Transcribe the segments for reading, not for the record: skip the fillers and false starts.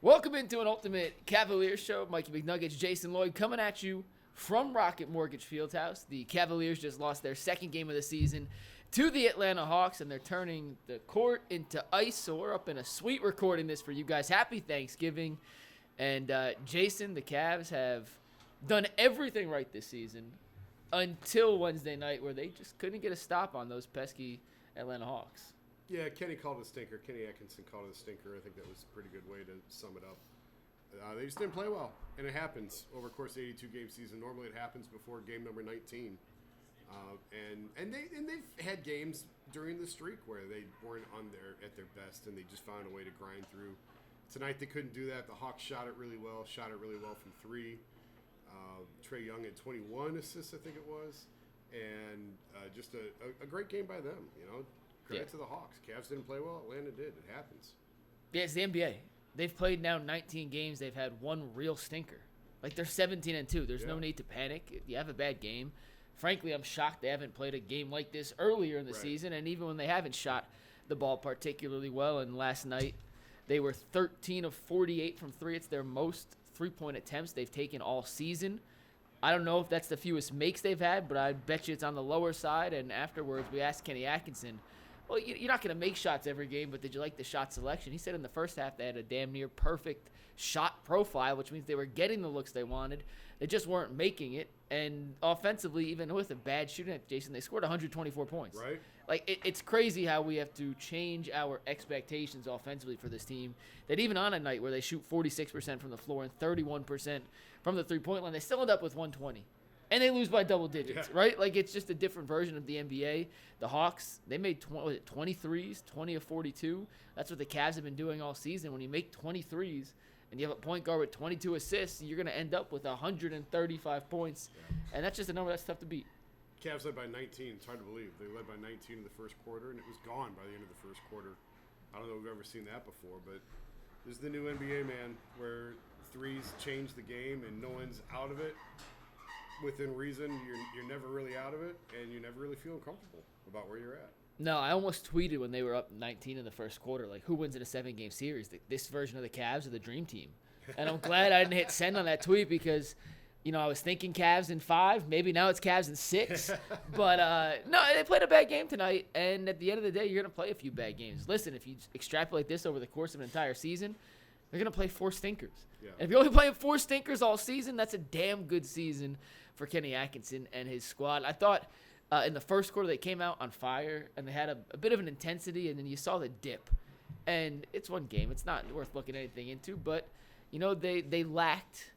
Welcome into an Ultimate Cavaliers show. Mikey McNuggets, Jason Lloyd coming at you from Rocket Mortgage Fieldhouse. The Cavaliers just lost their second game of the season to the Atlanta Hawks, and they're turning the court into ice. So we're up in a suite recording this for you guys. Happy Thanksgiving. And Jason, the Cavs have done everything right this season until Wednesday night, where they just couldn't get a stop on those pesky Atlanta Hawks. Yeah, Kenny called it a stinker. Kenny Atkinson called it a stinker. I think that was a pretty good way to sum it up. They just didn't play well, and it happens over the course of the 82-game season. Normally, it happens before game number 19, and they've had games during the streak where they weren't at their best, and they just found a way to grind through. Tonight, they couldn't do that. The Hawks shot it really well from three. Trae Young had 21 assists, I think it was, and just a great game by them. Credit to the Hawks. Cavs didn't play well. Atlanta did. It happens. Yeah, it's the NBA. They've played now 19 games. They've had one real stinker. Like, they're 17-2. There's no need to panic. If you have a bad game, frankly, I'm shocked they haven't played a game like this earlier in the season, and even when they haven't shot the ball particularly well. And last night, they were 13 of 48 from three. It's their most three-point attempts they've taken all season. I don't know if that's the fewest makes they've had, but I bet you it's on the lower side. And afterwards, we asked Kenny Atkinson, well, you're not going to make shots every game, but did you like the shot selection? He said in the first half they had a damn near perfect shot profile, which means they were getting the looks they wanted. They just weren't making it. And offensively, even with a bad shooting, Jason, they scored 124 points. Right. Like, it's crazy how we have to change our expectations offensively for this team, that even on a night where they shoot 46% from the floor and 31% from the three-point line, they still end up with 120. And they lose by double digits, right? Like, it's just a different version of the NBA. The Hawks, they made 23s, 20 of 42. That's what the Cavs have been doing all season. When you make 23s and you have a point guard with 22 assists, you're going to end up with 135 points. And that's just a number that's tough to beat. Cavs led by 19. It's hard to believe. They led by 19 in the first quarter, and it was gone by the end of the first quarter. I don't know if we've ever seen that before, but this is the new NBA, man, where threes change the game and no one's out of it. Within reason, you're never really out of it, and you're never really feeling comfortable about where you're at. No, I almost tweeted when they were up 19 in the first quarter, like, who wins in a 7-game series? This version of the Cavs or the Dream Team? And I'm glad I didn't hit send on that tweet because, I was thinking Cavs in 5. Maybe now it's Cavs in 6. But, no, they played a bad game tonight, and at the end of the day, you're going to play a few bad games. Listen, if you extrapolate this over the course of an entire season, they're going to play 4 stinkers. Yeah. And if you're only playing 4 stinkers all season, that's a damn good season for Kenny Atkinson and his squad. I thought in the first quarter they came out on fire, and they had a bit of an intensity, and then you saw the dip. And it's one game. It's not worth looking anything into, but, they lacked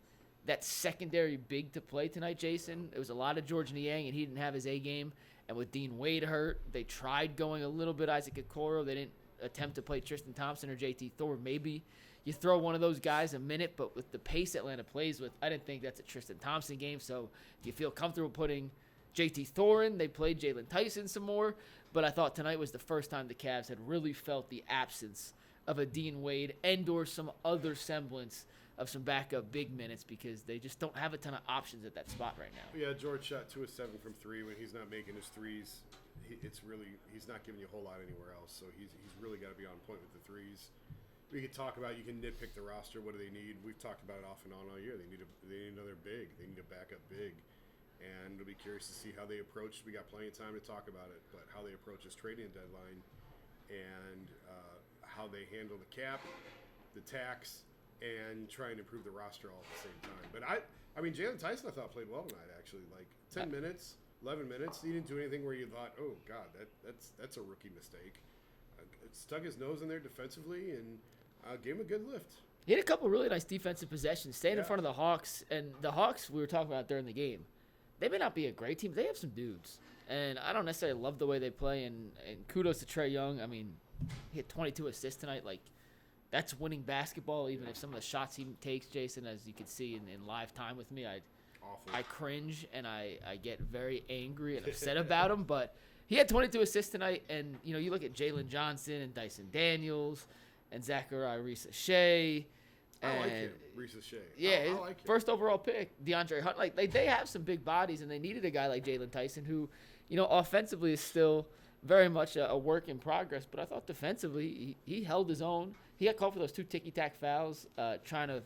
that secondary big to play tonight, Jason. It was a lot of George Niang, and he didn't have his A game. And with Dean Wade hurt, they tried going a little bit Isaac Okoro. They didn't attempt to play Tristan Thompson or JT Thor. Maybe you throw one of those guys a minute, but with the pace Atlanta plays with, I didn't think that's a Tristan Thompson game. So do you feel comfortable putting JT Thor in? They played Jalen Tyson some more, but I thought tonight was the first time the Cavs had really felt the absence of a Dean Wade and or some other semblance of some backup big minutes, because they just don't have a ton of options at that spot right now. Yeah, George shot 2 of 7 from 3. When he's not making his threes, he's not giving you a whole lot anywhere else. So he's really got to be on point with the threes. We could talk about, you can nitpick the roster. What do they need? We've talked about it off and on all year. They need another big. They need a backup big. And we'll be curious to see how they approach. We got plenty of time to talk about it, but how they approach this trading deadline and how they handle the cap, the tax, and try and improve the roster all at the same time. But I mean, Jalen Tyson, I thought, played well tonight, actually. Like 10 minutes, 11 minutes. He didn't do anything where you thought, oh, God, that's a rookie mistake. Stuck his nose in there defensively and gave him a good lift. He had a couple really nice defensive possessions, staying in front of the Hawks. And the Hawks, we were talking about during the game, they may not be a great team. They have some dudes. And I don't necessarily love the way they play. And kudos to Trae Young. I mean, he had 22 assists tonight. Like, that's winning basketball, even if some of the shots he takes, Jason, as you can see in live time with me, I cringe and I get very angry and upset about him. But he had 22 assists tonight, and, you look at Jalen Johnson and Dyson Daniels and Zaccharie Risacher. I like him, Risacher. Yeah, I like him. First overall pick, DeAndre Hunt. Like, they have some big bodies, and they needed a guy like Jalen Tyson who, offensively is still very much a work in progress. But I thought defensively he held his own. he got called for those 2 ticky-tack fouls, trying to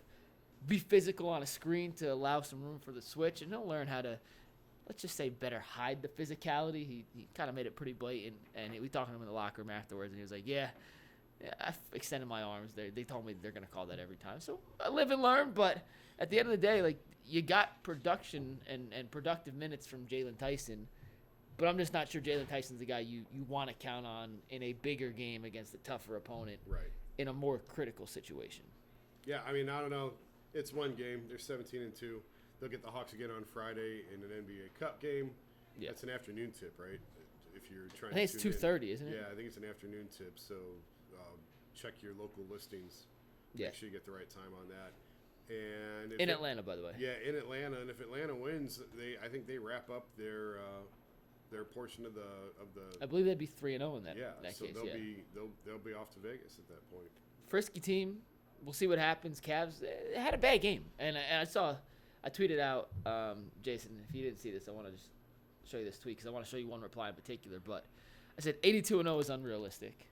be physical on a screen to allow some room for the switch, and he'll learn how to, let's just say, better hide the physicality. He kind of made it pretty blatant, and we talked to him in the locker room afterwards, and he was like, yeah, I extended my arms. They told me they're going to call that every time. So I live and learn, but at the end of the day, like, you got production and productive minutes from Jalen Tyson, but I'm just not sure Jalen Tyson's the guy you want to count on in a bigger game against a tougher opponent in a more critical situation. Yeah, I mean, I don't know. It's one game. They're 17-2. They'll get the Hawks again on Friday in an NBA Cup game. Yeah. That's an afternoon tip, right? If you're trying I think it's 2:30, isn't it? Yeah, I think it's an afternoon tip. So check your local listings. Make sure you get the right time on that. And in Atlanta, by the way. Yeah, in Atlanta. And if Atlanta wins, I think they wrap up their portion of the. I believe they'd be 3-0 in that. Yeah, that so case, they'll be off to Vegas at that point. Frisky team. We'll see what happens. Cavs had a bad game, and I tweeted out, Jason, if you didn't see this, I want to just show you this tweet because I want to show you one reply in particular. But I said 82-0 is unrealistic.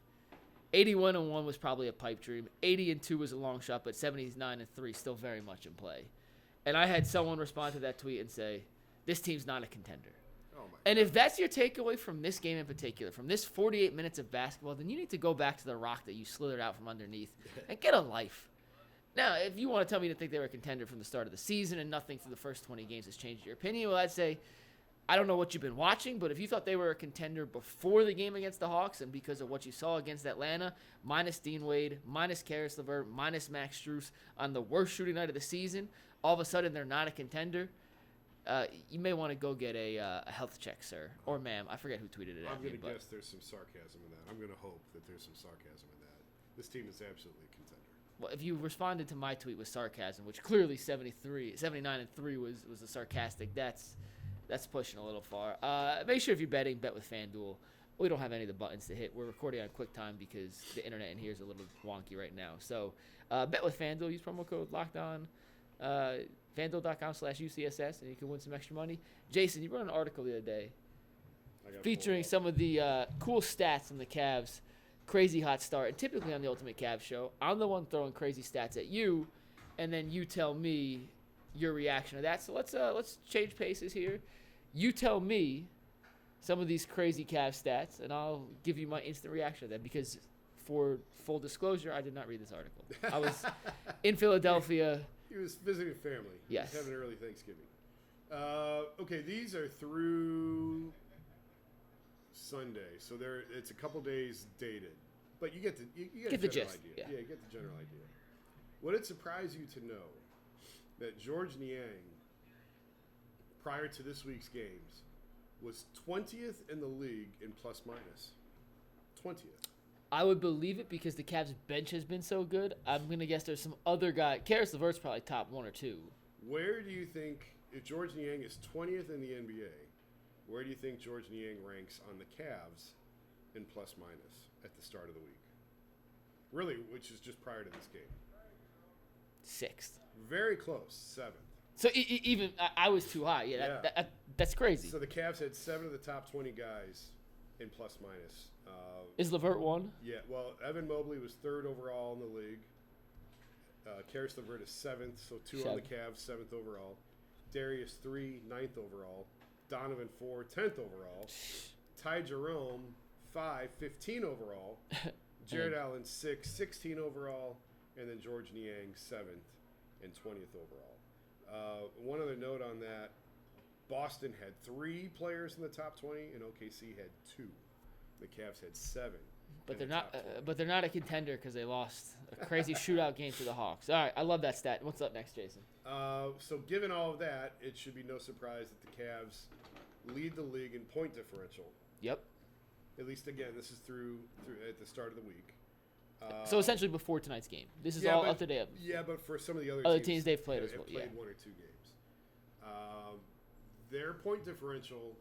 81-1 was probably a pipe dream. 80-2 was a long shot, but 79-3 still very much in play. And I had someone respond to that tweet and say, "This team's not a contender." And if that's your takeaway from this game in particular, from this 48 minutes of basketball, then you need to go back to the rock that you slithered out from underneath and get a life. Now, if you want to tell me to think they were a contender from the start of the season and nothing through the first 20 games has changed your opinion, well, I'd say I don't know what you've been watching, but if you thought they were a contender before the game against the Hawks and because of what you saw against Atlanta, minus Dean Wade, minus Karis LeVert, minus Max Strus on the worst shooting night of the season, all of a sudden they're not a contender. You may want to go get a health check, sir. Or ma'am. I forget who tweeted it I'm going to guess there's some sarcasm in that. I'm going to hope that there's some sarcasm in that. This team is absolutely a contender. Well, if you responded to my tweet with sarcasm, which clearly 79-3 was a sarcastic, that's pushing a little far. Make sure if you're betting, bet with FanDuel. We don't have any of the buttons to hit. We're recording on QuickTime because the internet in here is a little wonky right now. So bet with FanDuel. Use promo code LOCKEDON. FanDuel.com/UCSS, and you can win some extra money. Jason, you wrote an article the other day featuring some of the cool stats from the Cavs' crazy hot start. And typically on the Ultimate Cavs Show, I'm the one throwing crazy stats at you, and then you tell me your reaction to that. So let's change paces here. You tell me some of these crazy Cavs stats, and I'll give you my instant reaction to that because, for full disclosure, I did not read this article. I was in Philadelphia. He was visiting family. Yes. He was having an early Thanksgiving. Okay, these are through Sunday, so it's a couple days dated, but you get the gist. Idea. Yeah, you get the general idea. Would it surprise you to know that Georges Niang, prior to this week's games, was 20th in the league in plus minus? 20th. I would believe it because the Cavs' bench has been so good. I'm going to guess there's some other guy. Karis LeVert's probably top 1 or 2. Where do you think, if Georges Niang is 20th in the NBA, where do you think Georges Niang ranks on the Cavs in plus minus at the start of the week? Really, which is just prior to this game. 6th. Very close, 7th. So even I was too high. Yeah, that's crazy. So the Cavs had 7 of the top 20 guys in plus minus. Is LeVert 1? Yeah, well, Evan Mobley was 3rd overall in the league. Karis LeVert is 7th, so 2 on the Cavs, 7th overall. Darius 3, 9th overall. Donovan 4, 10th overall. Ty Jerome 5, 15 overall. Jared Allen 6, 16 overall. And then Georges Niang 7th and 20th overall. One other note on that, Boston had 3 players in the top 20 and OKC had 2. The Cavs had 7. But they're not a contender because they lost a crazy shootout game to the Hawks. All right, I love that stat. What's up next, Jason? So given all of that, it should be no surprise that the Cavs lead the league in point differential. Yep. At least, again, this is through at the start of the week. So essentially before tonight's game. This is all up to date. Yeah, but for some of the other teams they've played as well. They've played 1 or 2 games. Their point differential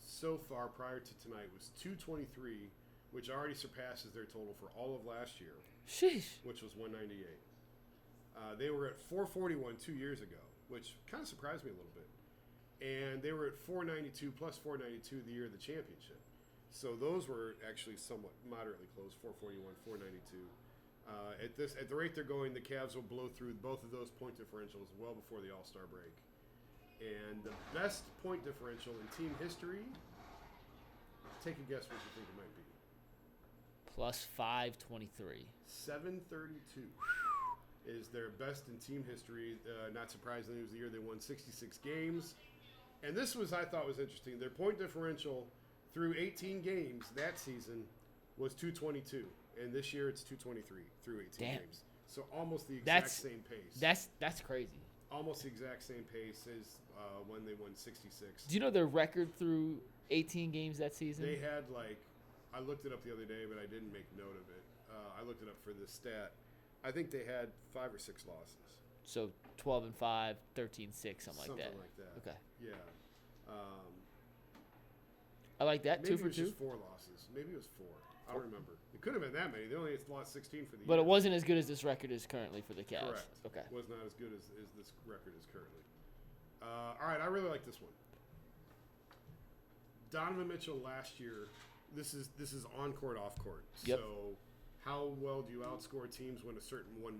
so far prior to tonight was 223, which already surpasses their total for all of last year. Sheesh. Which was 198. They were at 441 2 years ago, which kind of surprised me a little bit. And they were at 492 plus 492 the year of the championship. So those were actually somewhat moderately close, 441, 492. At the rate they're going, the Cavs will blow through both of those point differentials well before the All-Star break. And the best point differential in team history, take a guess what you think it might be. Plus 523. 732 is their best in team history. Not surprisingly, it was the year they won 66 games. And this was, I thought, was interesting. Their point differential through 18 games that season was 222. And this year it's 223 through 18 games. So almost the exact same pace. That's crazy. Almost the exact same pace as when they won 66. Do you know their record through 18 games that season? They had I looked it up the other day, but I didn't make note of it. I looked it up for this stat. I think they had 5 or 6 losses. So 12-5, 13-6, something like that. Something like that. Okay. Yeah. I like that. Maybe 2 for 2. Maybe it was just 4 losses. Maybe it was 4. I don't remember. It could have been that many. They only lost 16 for the year. But it wasn't as good as this record is currently for the Cavs. Correct. Okay. It was not as good as this record is currently. All right, I really like this one. Donovan Mitchell last year. This is on court, off court. Yep. So, how well do you outscore teams when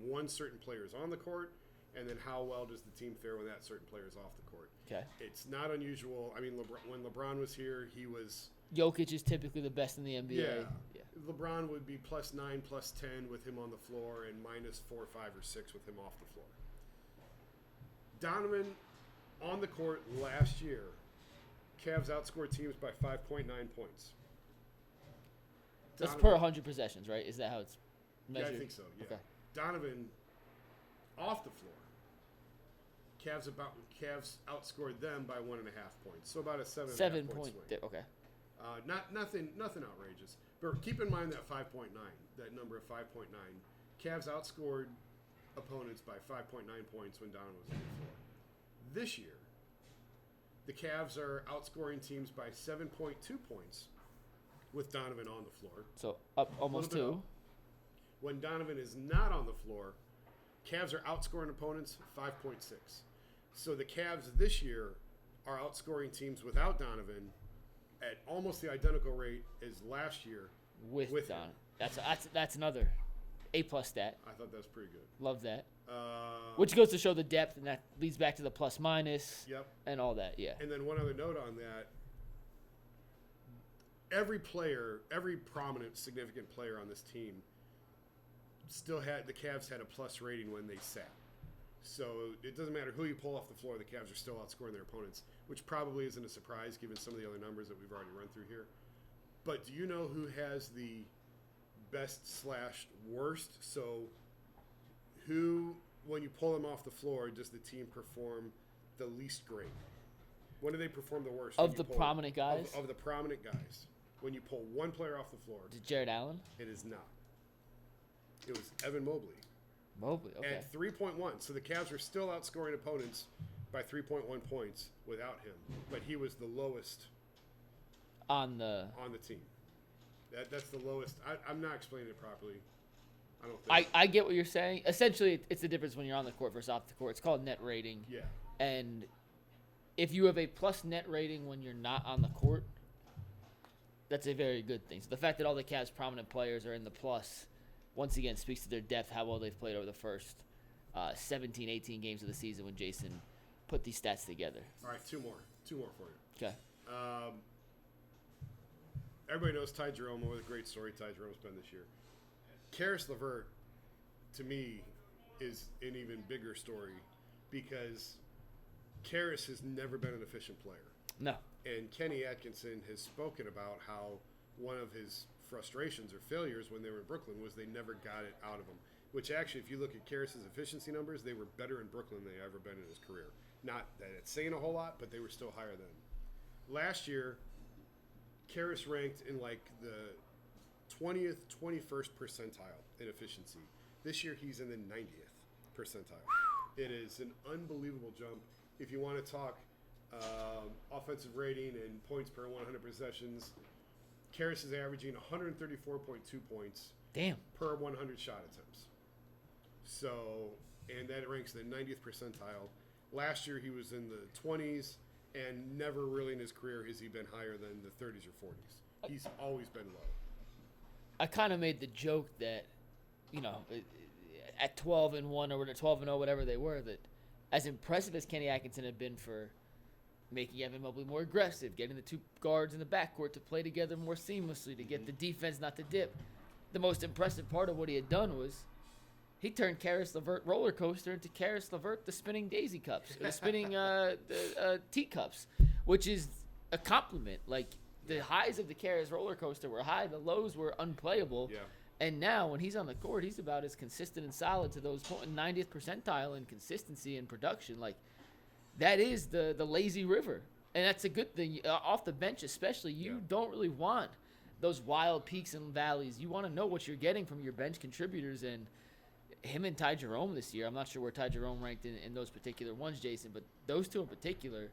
one certain player is on the court, and then how well does the team fare when that certain player is off the court? Okay. It's not unusual. I mean, when LeBron was here, he was. Jokic is typically the best in the NBA. Yeah. LeBron would be +9, +10 with him on the floor, and -4, 5, or 6 with him off the floor. Donovan on the court last year, Cavs outscored teams by 5.9 points. That's per 100 possessions, right? Is that how it's measured? Yeah, I think so. Yeah. Okay. Donovan off the floor, Cavs outscored them by 1.5 points, so about a 7.5 point swing. Okay. Nothing outrageous. But keep in mind that 5.9, that number of 5.9. Cavs outscored opponents by 5.9 points when Donovan was on the floor. This year, the Cavs are outscoring teams by 7.2 points with Donovan on the floor. So up almost 2. Up. When Donovan is not on the floor, Cavs are outscoring opponents 5.6. So the Cavs this year are outscoring teams without Donovan at almost the identical rate as last year with Donovan. That's another A+ stat. I thought that was pretty good. Love that. Which goes to show the depth, and that leads back to the plus minus. Yep. And all that. Yeah. And then one other note on that. Every prominent, significant player on this team the Cavs had a plus rating when they sat. So it doesn't matter who you pull off the floor, the Cavs are still outscoring their opponents, which probably isn't a surprise given some of the other numbers that we've already run through here. But do you know who has the best/worst? So who, when you pull them off the floor, does the team perform the least great? When do they perform the worst? Of the prominent guys? Of the prominent guys. When you pull one player off the floor. Is it Jared Allen? It is not. It was Evan Mobley. Mobley, okay. At 3.1. So the Cavs are still outscoring opponents by 3.1 points without him. But he was the lowest on the team. That's the lowest. I'm not explaining it properly. I don't think. I get what you're saying. Essentially, it's the difference when you're on the court versus off the court. It's called net rating. Yeah. And if you have a plus net rating when you're not on the court, that's a very good thing. So the fact that all the Cavs' prominent players are in the plus, once again, speaks to their depth, how well they've played over the first 17, 18 games of the season when Jason put these stats together. All right, two more for you. Okay. Everybody knows Ty Jerome. What a great story Ty Jerome's been this year. Karis LeVert, to me, is an even bigger story because Karis has never been an efficient player. No. And Kenny Atkinson has spoken about how one of his frustrations or failures when they were in Brooklyn was they never got it out of him. Which actually, if you look at Karis's efficiency numbers, they were better in Brooklyn than they've ever been in his career. Not that it's saying a whole lot, but they were still higher than. Last year, Karis ranked in like the 20th, 21st percentile in efficiency. This year, he's in the 90th percentile. It is an unbelievable jump. If you want to talk offensive rating and points per 100 possessions, Karis is averaging 134.2 points per 100 shot attempts. So, and that ranks in the 90th percentile. Last year, he was in the 20s, and never really in his career has he been higher than the 30s or 40s. He's always been low. I kind of made the joke that at 12-1 or 12-0, whatever they were, that as impressive as Kenny Atkinson had been for making Evan Mobley more aggressive, getting the two guards in the backcourt to play together more seamlessly, to get the defense not to dip, the most impressive part of what he had done was he turned Karis LeVert roller coaster into Karis LeVert the spinning daisy cups, the spinning teacups, which is a compliment. Like, the highs of the Karis roller coaster were high, the lows were unplayable. Yeah. And now, when he's on the court, he's about as consistent and solid to those 90th percentile in consistency and production. Like, that is the lazy river. And that's a good thing. Off the bench especially, you don't really want those wild peaks and valleys. You want to know what you're getting from your bench contributors. And him and Ty Jerome this year, I'm not sure where Ty Jerome ranked in those particular ones, Jason, but those two in particular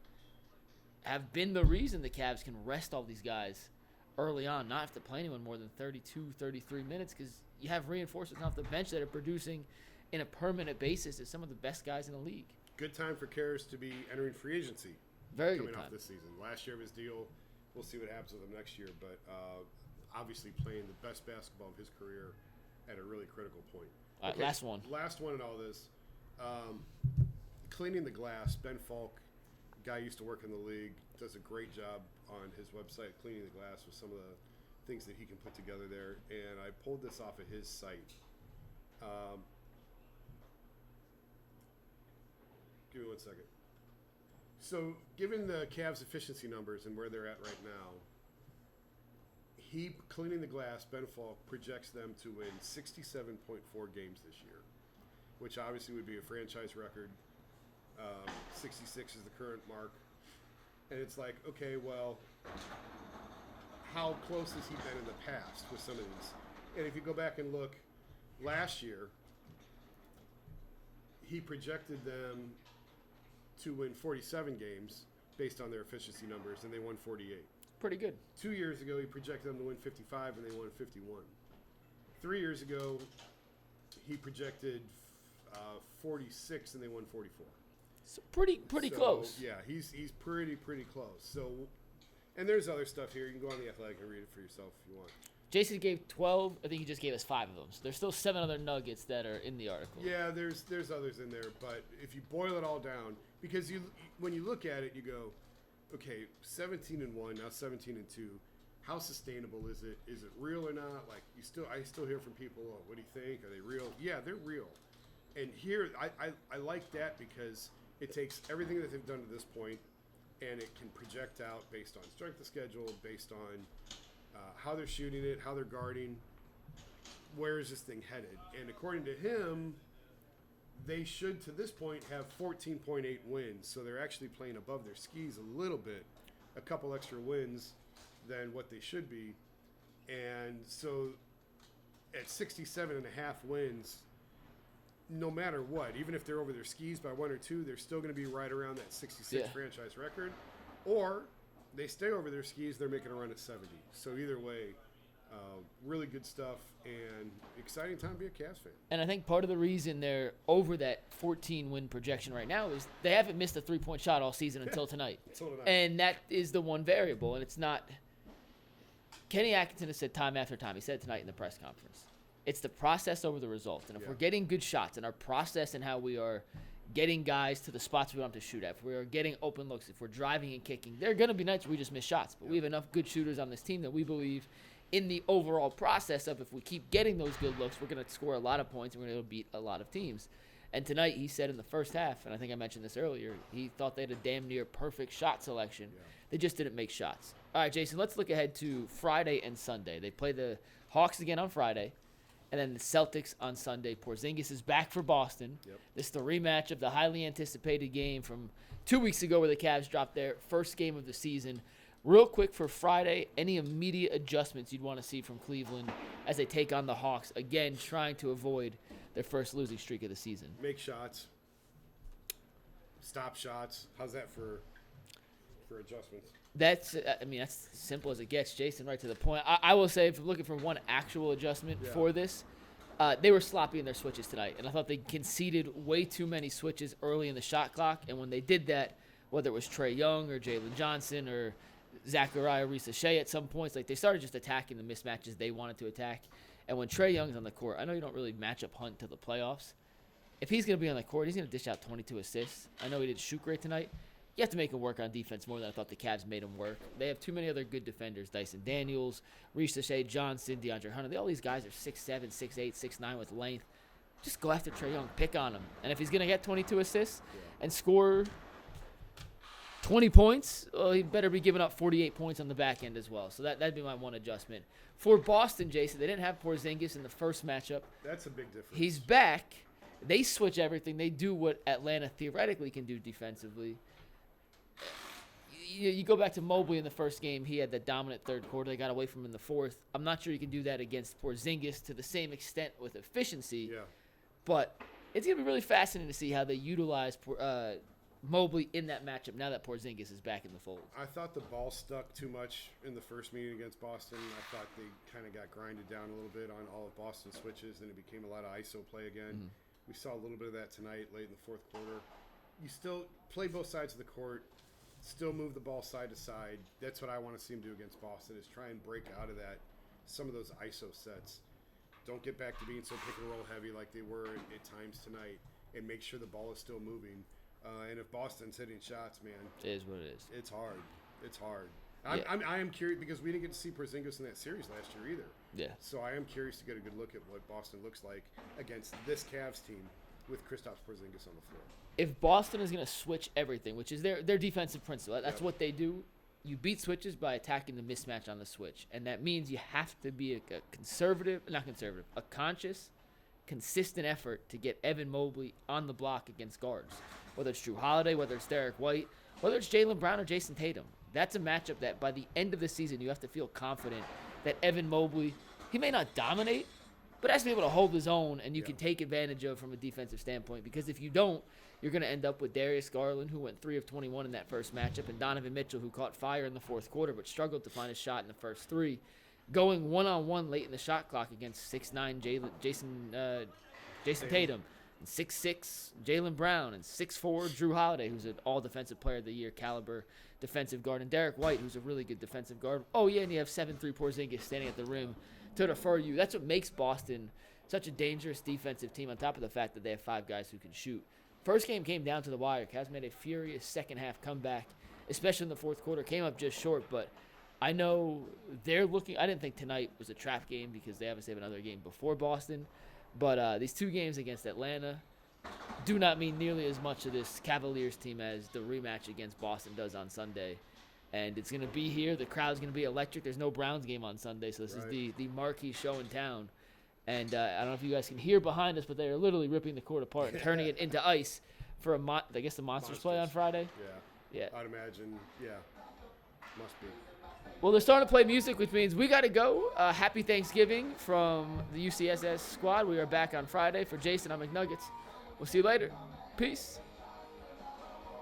have been the reason the Cavs can rest all these guys early on, not have to play anyone more than 32, 33 minutes, because you have reinforcements off the bench that are producing in a permanent basis as some of the best guys in the league. Good time for Karis to be entering free agency. Very coming good time. off this season. Last year of his deal, we'll see what happens with him next year, but obviously playing the best basketball of his career at a really critical point. All right, last one. Last one in all this. Cleaning the glass. Ben Falk, guy used to work in the league, does a great job on his website cleaning the glass with some of the things that he can put together there. And I pulled this off of his site. Give me 1 second. So, given the Cavs' efficiency numbers and where they're at right now, cleaning the glass, Ben Falk projects them to win 67.4 games this year, which obviously would be a franchise record. 66 is the current mark. And it's like, okay, well, how close has he been in the past with some of these? And if you go back and look, last year, he projected them to win 47 games based on their efficiency numbers, and they won 48. Pretty good. 2 years ago, he projected them to win 55, and they won 51. 3 years ago, he projected 46, and they won 44. So pretty close. Yeah, he's pretty close. So, and there's other stuff here. You can go on the Athletic and read it for yourself if you want. Jason gave 12. I think he just gave us 5 of them. So there's still 7 other nuggets that are in the article. Yeah, there's others in there, but if you boil it all down, because when you look at it, you go, okay, 17-1, now 17-2. How sustainable is it? Is it real or not? Like, I still hear from people, oh, what do you think? Are they real? Yeah, they're real. And here, I like that because it takes everything that they've done to this point, and it can project out based on strength of schedule, based on how they're shooting it, how they're guarding, where is this thing headed. And according to him, they should, to this point, have 14.8 wins. So they're actually playing above their skis a little bit, a couple extra wins than what they should be. And so at 67.5 wins, no matter what, even if they're over their skis by 1 or 2, they're still going to be right around that 66 franchise record. Or they stay over their skis, they're making a run at 70. So either way, really good stuff and exciting time to be a Cavs fan. And I think part of the reason they're over that 14-win projection right now is they haven't missed a three-point shot all season until tonight. And that is the one variable, and it's not – Kenny Atkinson has said time after time. He said it tonight in the press conference. It's the process over the results. And if we're getting good shots and our process and how we are getting guys to the spots we want them to shoot at, if we are getting open looks, if we're driving and kicking, there are going to be nights where we just miss shots. But we have enough good shooters on this team that we believe in the overall process of if we keep getting those good looks, we're going to score a lot of points and we're going to beat a lot of teams. And tonight he said in the first half, and I think I mentioned this earlier, he thought they had a damn near perfect shot selection. Yeah. They just didn't make shots. All right, Jason, let's look ahead to Friday and Sunday. They play the Hawks again on Friday. And then the Celtics on Sunday. Porzingis is back for Boston. Yep. This is the rematch of the highly anticipated game from 2 weeks ago where the Cavs dropped their first game of the season. Real quick for Friday, any immediate adjustments you'd want to see from Cleveland as they take on the Hawks, again, trying to avoid their first losing streak of the season? Make shots. Stop shots. How's that for adjustments? That's simple as it gets, Jason, right to the point. I will say, if you're looking for one actual adjustment for this, they were sloppy in their switches tonight. And I thought they conceded way too many switches early in the shot clock. And when they did that, whether it was Trae Young or Jalen Johnson or Zaccharie Risacher at some points, like they started just attacking the mismatches they wanted to attack. And when Trae Young's on the court, I know you don't really match up Hunt to the playoffs. If he's going to be on the court, he's going to dish out 22 assists. I know he didn't shoot great tonight. You have to make him work on defense more than I thought the Cavs made him work. They have too many other good defenders. Dyson Daniels, Zaccharie Johnson, DeAndre Hunter. All these guys are 6'7", 6'8", 6'9" with length. Just go after Trae Young. Pick on him. And if he's going to get 22 assists and score 20 points, well, he better be giving up 48 points on the back end as well. So that'd be my one adjustment. For Boston, Jason, they didn't have Porzingis in the first matchup. That's a big difference. He's back. They switch everything. They do what Atlanta theoretically can do defensively. You go back to Mobley in the first game. He had the dominant third quarter. They got away from him in the fourth. I'm not sure you can do that against Porzingis to the same extent with efficiency. Yeah. But it's going to be really fascinating to see how they utilize Mobley in that matchup now that Porzingis is back in the fold. I thought the ball stuck too much in the first meeting against Boston. I thought they kind of got grinded down a little bit on all of Boston's switches, and it became a lot of ISO play again. Mm-hmm. We saw a little bit of that tonight late in the fourth quarter. You still play both sides of the court, still move the ball side to side. That's what I want to see him do against Boston, is try and break out of that, some of those ISO sets. Don't get back to being so pick and roll heavy like they were at times tonight, and make sure the ball is still moving. And if Boston's hitting shots, man, it is what it is. It's hard. It's hard. Yeah. I am curious because we didn't get to see Porzingis in that series last year either. Yeah. So I am curious to get a good look at what Boston looks like against this Cavs team with Kristaps Porzingis on the floor. If Boston is going to switch everything, which is their defensive principle, that's what they do. You beat switches by attacking the mismatch on the switch. And that means you have to be a conscious, consistent effort to get Evan Mobley on the block against guards. Whether it's Drew Holiday, whether it's Derek White, whether it's Jaylen Brown or Jason Tatum. That's a matchup that by the end of the season you have to feel confident that Evan Mobley, he may not dominate, but has to be able to hold his own and you can take advantage of from a defensive standpoint. Because if you don't, you're going to end up with Darius Garland, who went 3 of 21 in that first matchup, and Donovan Mitchell, who caught fire in the fourth quarter but struggled to find a shot in the first 3, going one-on-one late in the shot clock against 6'9" Jason Tatum, and 6'6" Jaylen Brown, and 6'4" Drew Holiday, who's an all-defensive player of the year caliber defensive guard, and Derek White, who's a really good defensive guard. Oh, yeah, and you have 7'3" Porzingis standing at the rim to defer you. That's what makes Boston such a dangerous defensive team, on top of the fact that they have 5 guys who can shoot. First game came down to the wire. Cavs made a furious second-half comeback, especially in the fourth quarter. Came up just short, but I know they're looking – I didn't think tonight was a trap game because they obviously have another game before Boston. But these 2 games against Atlanta do not mean nearly as much to this Cavaliers team as the rematch against Boston does on Sunday. And it's going to be here. The crowd's going to be electric. There's no Browns game on Sunday, so this is the marquee show in town. And I don't know if you guys can hear behind us, but they are literally ripping the court apart and turning it into ice for I guess the Monsters play on Friday. Yeah. I'd imagine, must be. Well, they're starting to play music, which means we got to go. Happy Thanksgiving from the UCSS squad. We are back on Friday. For Jason, I'm McNuggets. We'll see you later. Peace.